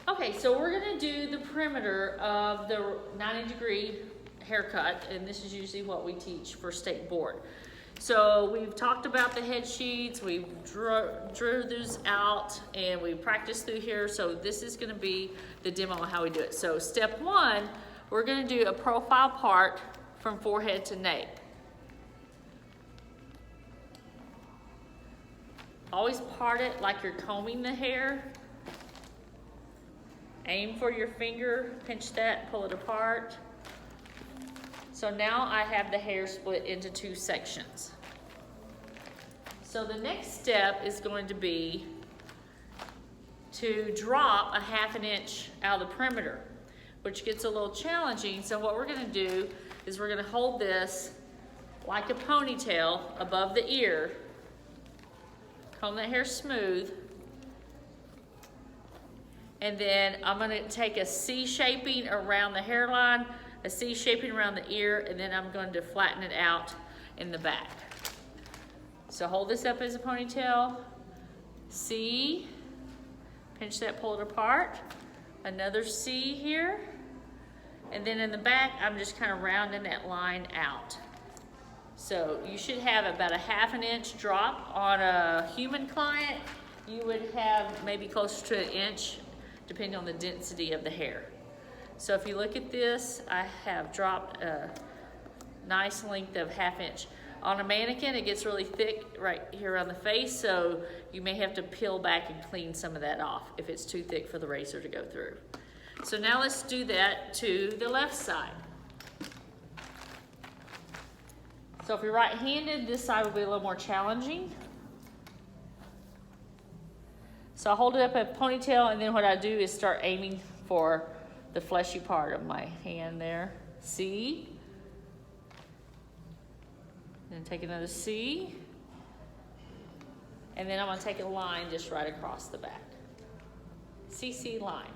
Okay, so we're gonna do the perimeter of the 90-degree haircut, and this is usually what we teach for state board. So we've talked about the head sheets, we drew those out, and we practiced through here. So this is gonna be the demo of how we do it. So step one, we're gonna do a profile part from forehead to nape. Always part it like you're combing the hair. Aim for your finger, pinch that, pull it apart. So now I have the hair split into two sections. So the next step is going to be to drop a ½ an inch out of the perimeter, which gets a little challenging. So what we're gonna do is we're gonna hold this like a ponytail above the ear, comb that hair smooth, and then I'm gonna take a C shaping around the hairline, a C shaping around the ear, and then I'm going to flatten it out in the back. So hold this up as a ponytail, C, pinch that, pull it apart, another C here, and then in the back, I'm just kind of rounding that line out. So you should have about a ½ an inch drop. On a human client, you would have maybe closer to an inch, depending on the density of the hair. So if you look at this, I have dropped a nice length of ½ inch. On a mannequin, it gets really thick right here on the face, so you may have to peel back and clean some of that off if it's too thick for the razor to go through. So now let's do that to the left side. So if you're right-handed, this side will be a little more challenging. So I hold it up at a ponytail, and then what I do is start aiming for the fleshy part of my hand there. C. Then take another C. And then I'm gonna take a line just right across the back. CC line.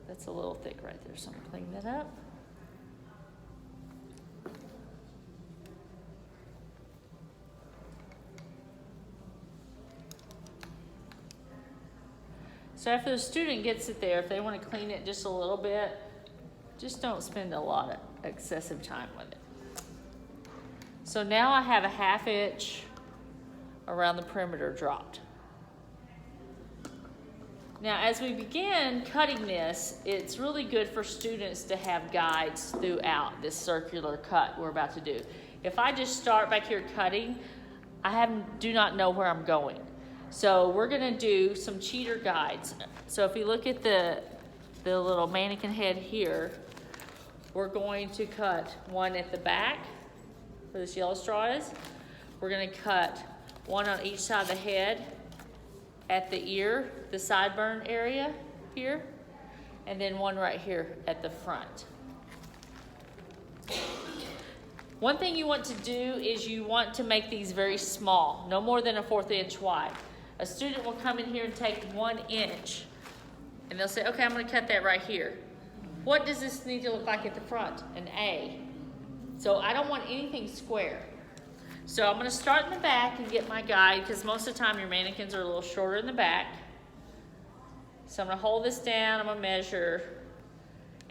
That's a little thick right there, so I'm gonna clean that up. So after the student gets it there, if they want to clean it just a little bit, just don't spend a lot of excessive time with it. So now I have a ½ inch around the perimeter dropped. Now as we begin cutting this, it's really good for students to have guides throughout this circular cut we're about to do. If I just start back here cutting, do not know where I'm going. So we're gonna do some cheater guides. So if you look at the little mannequin head here, we're going to cut one at the back, where this yellow straw is. We're gonna cut one on each side of the head at the ear, the sideburn area here, and then one right here at the front. One thing you want to do is you want to make these very small, no more than a ½ inch wide. A student will come in here and take 1 inch, and they'll say, okay, I'm gonna cut that right here. What does this need to look like at the front? An A. So I don't want anything square. So I'm gonna start in the back and get my guide, because most of the time your mannequins are a little shorter in the back. So I'm gonna hold this down, I'm gonna measure,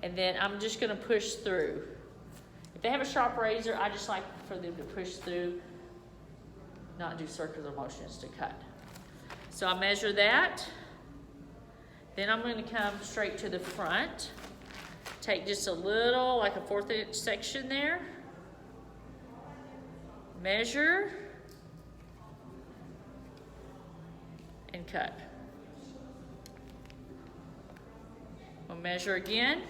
and then I'm just gonna push through. If they have a sharp razor, I just like for them to push through, not do circular motions to cut. So I measure that. Then I'm gonna come straight to the front. Take just a little, like a ½ inch section there. Measure. And cut. We'll measure again.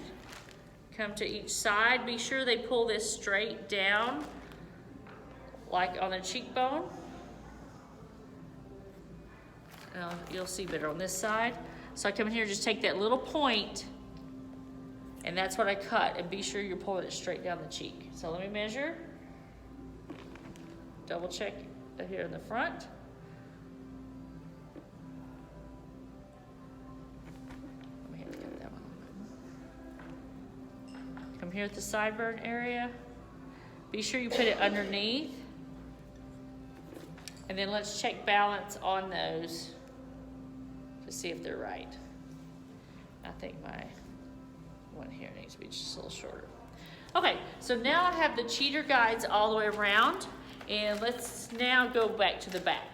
Come to each side. Be sure they pull this straight down, like on the cheekbone. You'll see better on this side. So I come in here, just take that little point, and that's what I cut, and be sure you're pulling it straight down the cheek. So let me measure. Double check here in the front. Let me have to cut that one. Come here at the sideburn area. Be sure you put it underneath. And then let's check balance on those. to see if they're right. I think my one here needs to be just a little shorter. Okay, so now I have the cheater guides all the way around, and let's now go back to the back.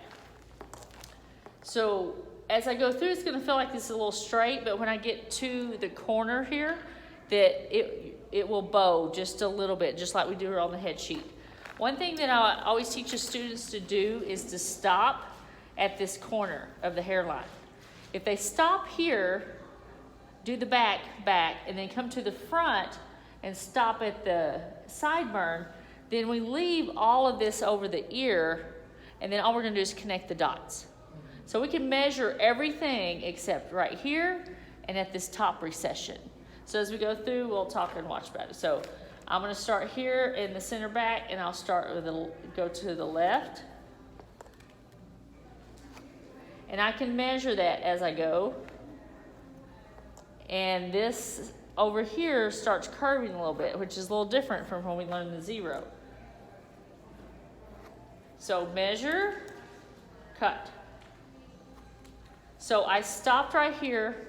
So as I go through, it's gonna feel like this is a little straight, but when I get to the corner here, that it will bow just a little bit, just like we do on the head sheet. One thing that I always teach the students to do is to stop at this corner of the hairline. If they stop here, do the back, and then come to the front and stop at the sideburn, then we leave all of this over the ear, and then all we're gonna do is connect the dots. So we can measure everything except right here and at this top recession. So as we go through, we'll talk and watch about it. So I'm gonna start here in the center back, and I'll start with go to the left. And I can measure that as I go. And this over here starts curving a little bit, which is a little different from when we learned the zero. So measure, cut. So I stopped right here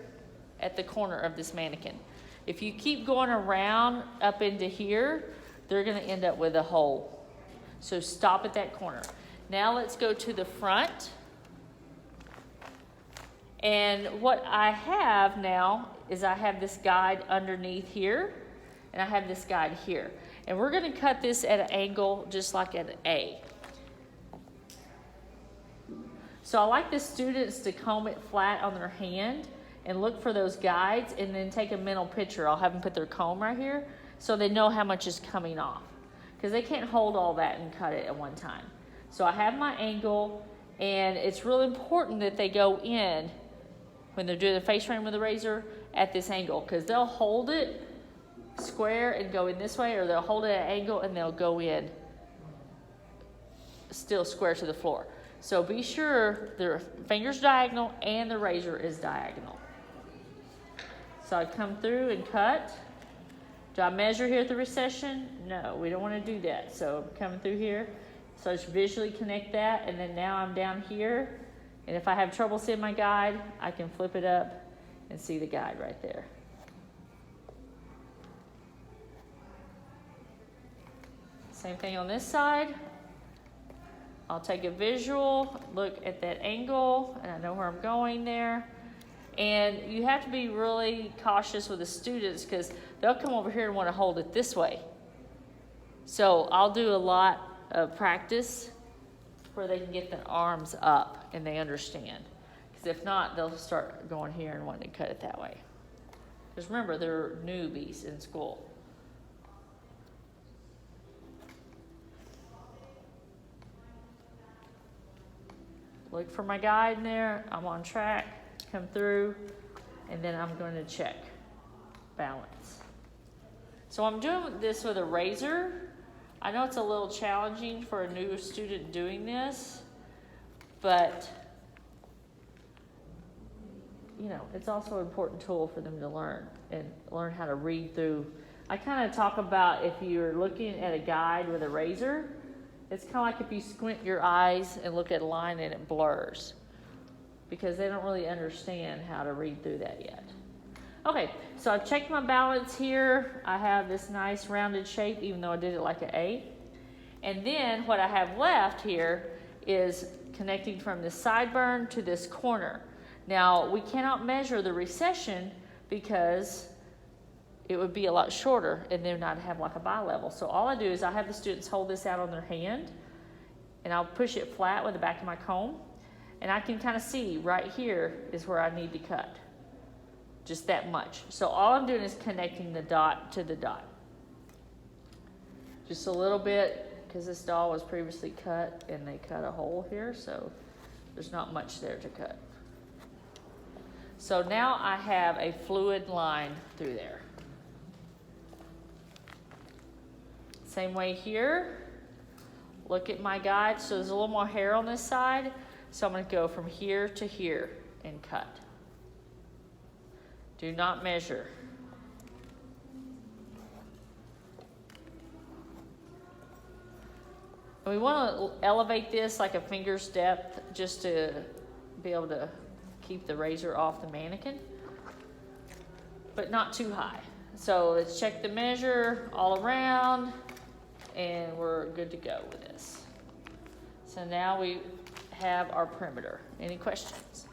at the corner of this mannequin. If you keep going around up into here, they're gonna end up with a hole. So stop at that corner. Now let's go to the front. And what I have now is I have this guide underneath here, and I have this guide here. And we're gonna cut this at an angle just like at an A. So I like the students to comb it flat on their hand and look for those guides, and then take a mental picture. I'll have them put their comb right here so they know how much is coming off, because they can't hold all that and cut it at one time. So I have my angle, and it's really important that they go in when they're doing the face frame with the razor at this angle, because they'll hold it square and go in this way, or they'll hold it at an angle and they'll go in still square to the floor. So be sure their finger's diagonal and the razor is diagonal. So I come through and cut. Do I measure here at the recession? No, we don't want to do that. So I'm coming through here. So I just visually connect that, and then now I'm down here. And if I have trouble seeing my guide, I can flip it up and see the guide right there. Same thing on this side. I'll take a visual, look at that angle, and I know where I'm going there. And you have to be really cautious with the students, because they'll come over here and want to hold it this way. So I'll do a lot of practice where they can get their arms up and they understand. Because if not, they'll start going here and wanting to cut it that way. Because remember, they're newbies in school. Look for my guide in there. I'm on track. Come through, and then I'm going to check balance. So I'm doing this with a razor. I know it's a little challenging for a new student doing this, but you know, it's also an important tool for them to learn and learn how to read through. I kind of talk about if you're looking at a guide with a razor, it's kind of like if you squint your eyes and look at a line and it blurs, because they don't really understand how to read through that yet. Okay, so I've checked my balance here. I have this nice rounded shape, even though I did it like an A. And then what I have left here is connecting from this sideburn to this corner. Now, we cannot measure the recession because it would be a lot shorter and then not have like a bi-level. So all I do is I have the students hold this out on their hand, and I'll push it flat with the back of my comb, and I can kind of see right here is where I need to cut. Just that much. So all I'm doing is connecting the dot to the dot. Just a little bit, because this doll was previously cut and they cut a hole here, so there's not much there to cut. So now I have a fluid line through there. Same way here. Look at my guide. So there's a little more hair on this side. So I'm going to go from here to here and cut. Do not measure. And we want to elevate this like a finger's depth, just to be able to keep the razor off the mannequin, but not too high. So let's check the measure all around, and we're good to go with this. So now we have our perimeter. Any questions?